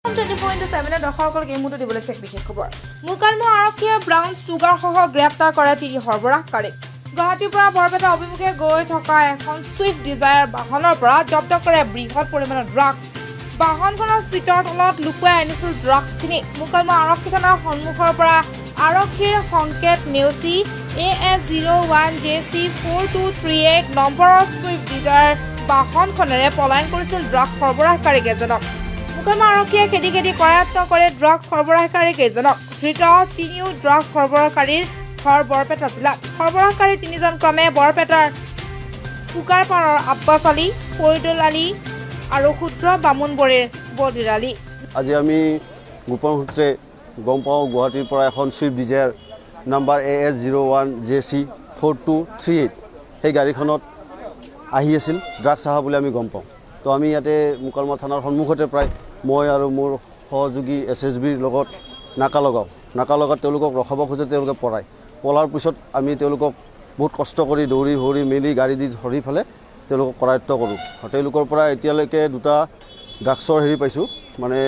24/7 দৰ্শকসকলক এই মুহূৰ্তত দিবলৈ বিশেষ খবৰ মুকালমু আৰক্ষীয়ে ব্ৰাউন চুগাৰ সহ গ্ৰেপ্তাৰ কৰে 3 সৰবৰাহকাৰীক গুৱাহাটীৰ পৰা বৰপেটা অভিমুখে গৈ থকা এখন সুইফ্ট ডিজায়াৰ বাহনৰ পৰা জব্দ কৰে বৃহৎ পৰিমাণৰ ড্ৰাগছ বাহনখনৰ সিটৰ তলত লুকুৱাই আনিছিল ড্ৰাগছখিনি মুকালমু আৰক্ষী থানাৰ সন্মুখৰ পৰা আৰক্ষীৰ সংকেত নেওচি AS01JC4238 নম্বৰৰ সুইফ্ট ডিজায়াৰ বাহনখনেৰে পলায়ন কৰিছিল ড্ৰাগছ সৰবৰাহকাৰী কেইজনক মুকালমু আৰক্ষীয়ে খেদি কৰায়ত্ব কৰে ড্ৰাগছ সৰবৰাহকাৰী কেইজনক ধৃত 3 ড্ৰাগছ সৰবৰাহকাৰীৰ ঘৰ বৰপেটা জিলাত সৰবৰাহকাৰী 3জন ক্ৰমে বৰপেটাৰ কুকাৰপাৰৰ আব্বাছ আলী ফৰিদুল আলী আৰু ক্ষুদ্ৰ বামুণবৰীৰ বদিৰ আলী আজি আমি গোপন সূত্ৰে গম পাওঁ গুৱাহাটীৰ পৰা এখন সুইফ্ট ডিজায়াৰ নাম্বাৰ AS01JC4238 সেই গাড়ীখনত আহি আছিল ড্ৰাগছ আহা বুলি আমি গম পাওঁ তো আমি ইয়াতে মুকালমু থানাৰ সন্মুখতে প্ৰায় মই আৰু মোৰ সহযোগী SSBৰ লগত নাকা লগাত তেওঁলোকক ৰখাব খোজে তেওঁলোকে পলাৰ পিছত আমি তেওঁলোকক বহুত কষ্ট কৰি দৌৰি মেলি গাড়ী দি ধৰি ফেলে তেওঁলোকক কৰায়ত্ব কৰোঁ তেওঁলোকৰ পৰা এতিয়ালৈকে 2টা ড্ৰাগছৰ পাইছোঁ মানে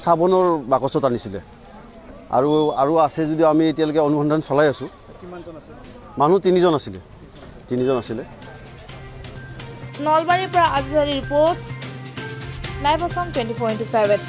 চাবোনৰ বাকচত আনিছিলে আৰু আছে যদি আমি এতিয়ালৈকে অনুসন্ধান চলাই আছোঁ মানুহ 3জন আছিলে নলবাৰীৰ পৰা আজিজাৰি ৰিপৰ্ট লাইভ আছাম 24/7